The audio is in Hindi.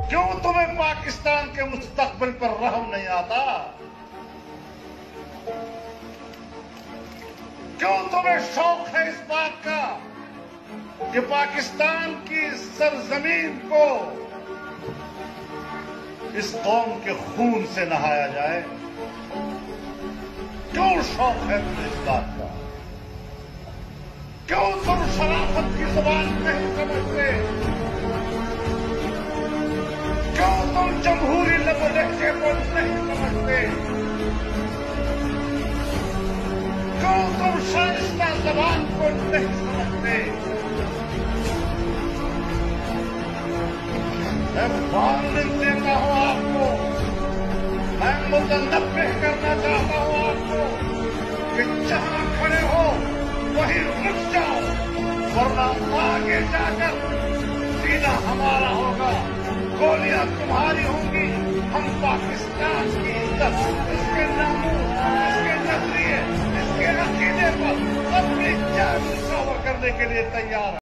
क्यों तुम्हें पाकिस्तान के मुस्तकबिल पर रहम नहीं आता? क्यों तुम्हें शौक है इस बात का कि पाकिस्तान की सरजमीन को इस कौम के खून से नहाया जाए? क्यों शौक है तुम्हें इस बात का? क्यों तुम शराफत की जुबान नहीं समझते? क्यों तुम जमहूरी लबो लहजे को नहीं समझते? क्यों तुम शाइस्ता जबान को नहीं समझते? मैं वार्निंग देता हूं आपको, मैं मुतनब्बिह करना चाहता हूं आपको कि जहां खड़े हो वहीं रुक जाओ, वरना आगे जाकर सीना हमारा होगा, गोलियां तुम्हारी होंगी। हम पाकिस्तान की इज्जत, इसके नामूस, इसके नजरिए, इसके अकीदे पर अपनी जान न्यौछावर करने के लिए तैयार हैं।